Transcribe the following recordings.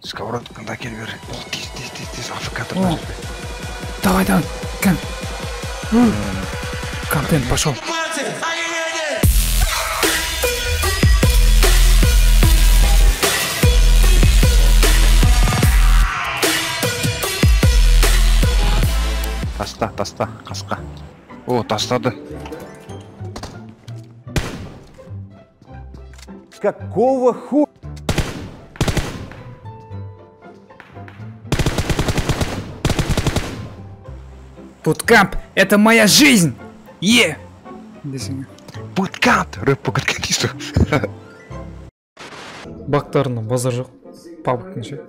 Сковородканы әкеліп бер. Тез африкатор. Давай, Кам. Контент пошел. Таста, қасқа. О, тастады. Какого ху... Буткамп — это моя жизнь! Буткамп! Рэп покірген дейсі. Бактарында базар жоқ. Пабықтың ше.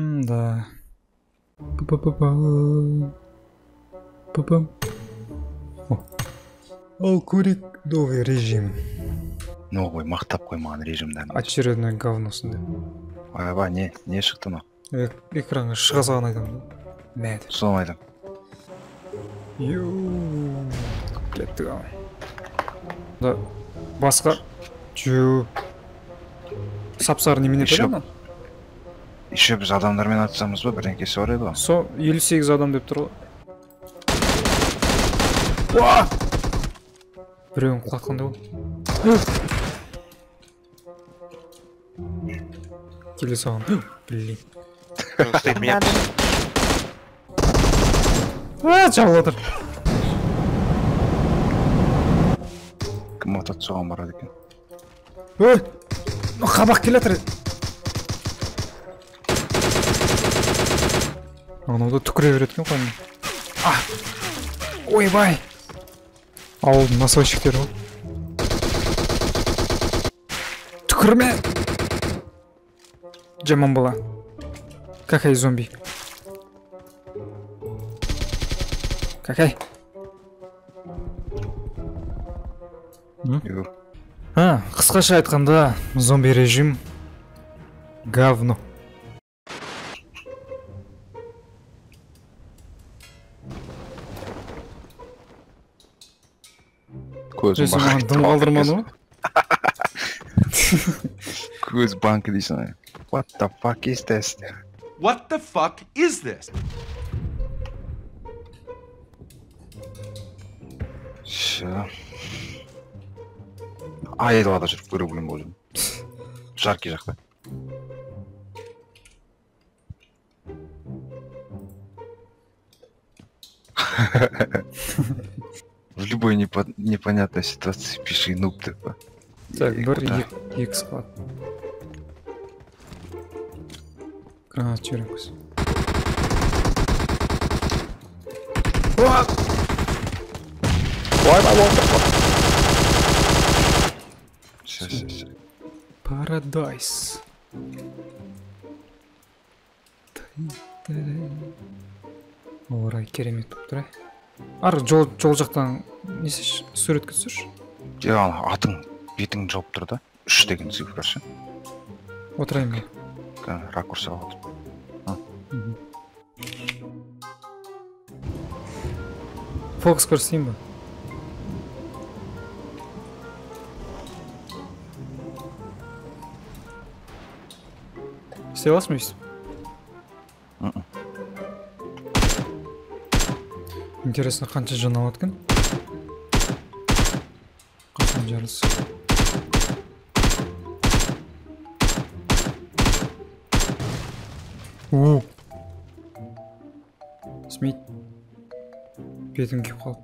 Да. Ал курик новый режим. Новый, мақтап қоймаған режимден. Очередной говносын деп. Ойба, не шықты ма? Экранға шыға салған айтамын. Мәді. Соны айтам. Клеттік ау. Да, басқа. Сапсары немене төлемін? Еще біз адамдармен атсамыз ба, бірдеңкесі бар еді ғой. Со 58 адам деп тұр ғой. Біреуін құлатқанда ол. Келе саған. Блин. Жабыл отыр. Кім атат соған барады екен? Қабақ келе атыр. Анауды түкіре береді кен қойын. Ойбай. Ауылдың насойщиктері ғой. Түкірме. Жаман бола. Какай зомби. Какай. Қысқаша айтқанда, зомби режим говно. Көзім бақы. Дым қалдырмады ма? Көз банкі дейсің. What the fuck is this? What the fuck is this? Айдалада жүріп көре білем болжым. Жарки жақта. В любой непонятной ситуации пиши нуб деп. Так, бір екі сқат. Гранат жібереміз. Парадайс. Орай керемет болып тұр. Ары жол жақтан несі суретке түсірші. Жаңа атың бетің жауып тұр да. 3 деген цифра ше. Отырайын ба? Ракурсы алып. Фокус көрсетейін ба? Істей аласың ба өйстіп? Интересно, қанша жан алады екен? Қашан жарылыс? Смейт. Бетім кеп қалды.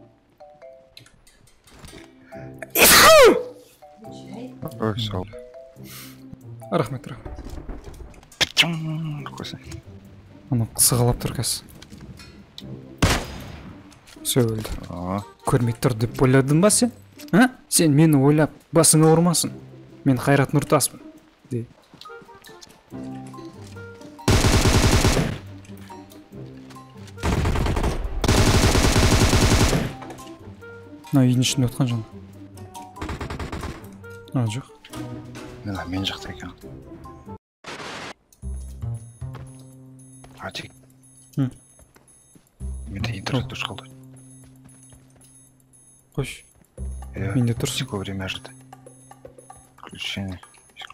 Ой, сау. Рахмет. Аны сығалап тұр кәс. Все өлді. Көрмей тұр деп ойладың ба сен? Сен мені ойлап басыңа ұрмасын. Мен Қайрат Нұртаспын. Үйдің ішінде отқан жан. Жоқ. Мен жақта екен. Атик. Менде интернет өш қалды. Қош. Менде тұрсын. Сколько время ждать? Включение.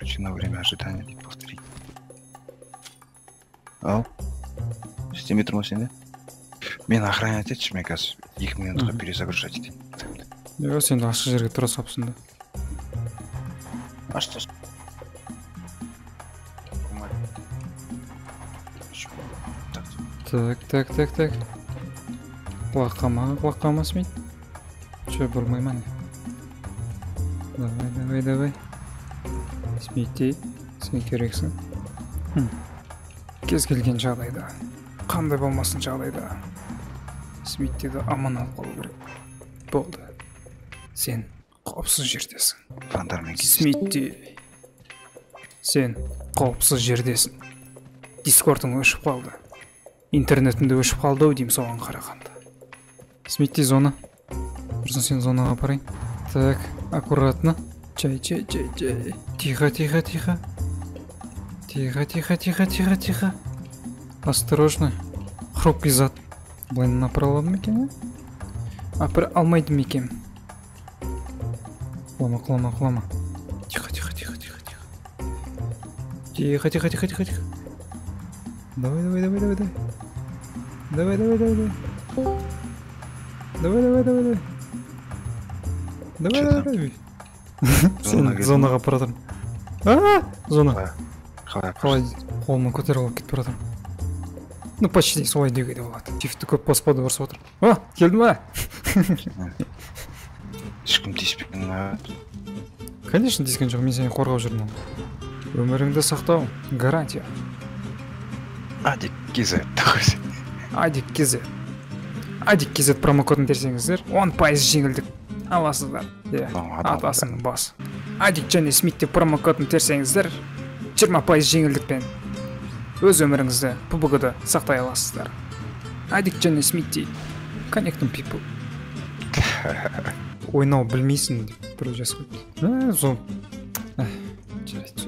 Включи на время ожидания. Повтори. Ау. Істемей тұрмас енді? Мен охранять етші, мен қазір 2 минутқа перезагружать етейін. Жоқ, сен ашық жерге тұра салыпсың да. Ашты. Так. Құлаққама смейт. Че, бұрмайма не? Давай. Смейттей, сен керексің. Кез келген жағдайда, қандай болмасын жағдайда, Смиттейді аман алып қалу керек. Болды. Сен қауіпсіз жердесің. Фандармен кездесіп. Смиттей, сен қауіпсіз жердесің. Дискордың өшіп қалды. Интернетінде өшіп қалды ау деймін соған қарағанда. Смиттей, зона. Бірсін сен зонаға апарайын. Так, аккуратно. Чай. Тихо. Осторожно. Хрупкий зат. Былайын апара аладым екен, а? Апара алмайды ма екен? Құлама. Тихо. Давай. Давай. Сен зонаға апара тұрмын. Зона. Қалай қолымнан көтеріп алып кетіп бара жатырмын. Ну, почти солай деуге де болады. Шифтті көп баспады ұрсып отыр. Келді ма? Ешкім тиіспеген ма? Конечно, тиіскен жоқ, мен сені қорғап жүрмін. Өміріңді сақтау, гарантия. Адик KZ. Адик KZ промокодын терсеңіздер, 10% жеңілдік аласыздар. Атасының бас. Адик және Смитте промокодын терсеңіздер, 20% жеңілдікпен өз өміріңізді PUBG-да сақтай аласыздар. Адик және Смитте, Connecting People. Ойнау білмейсің деп біреу жазып қойды.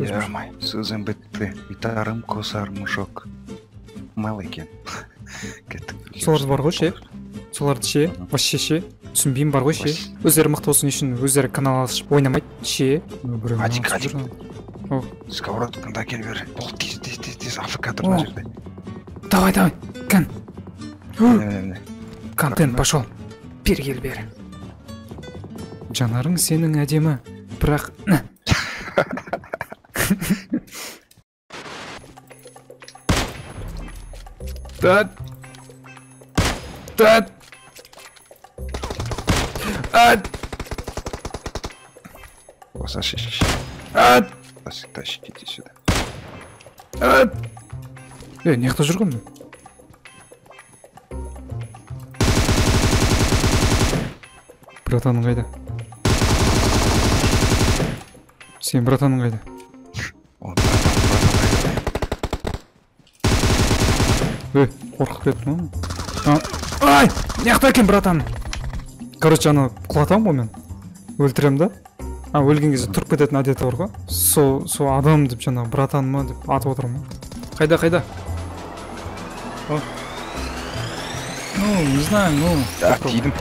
Жарамай, сөзім бітті. Итарым қосарым жоқ. Мал екен. Соларды бар ғой ше? Соларды ше? Вообще ше? Түсінбеймін бар ғой ше? Өздері мықты болсын үшін өздері канал ашып ойнамайды ше? Адик. Сковородкаңды әкел бер. Бұл тез АФК тұр мына жерде. Давай. Кән. Контент пошел. Бер. Жанарың сенің әдемі, бірақ... Тат! Саша. Тащите сюда. Неқта жүргім? Братаның қайда? Сен братаның қайда? Қорқып кеттім ма? Ай! Неқта екен братан? Короче, ана құлатам ғой мен. Өлтірем да? Өлген кезде тұрып кететін әдеті бар ғой. Сол адам деп жаңа братан ма деп атып отырмын. Қайда? Не знаю, тидім.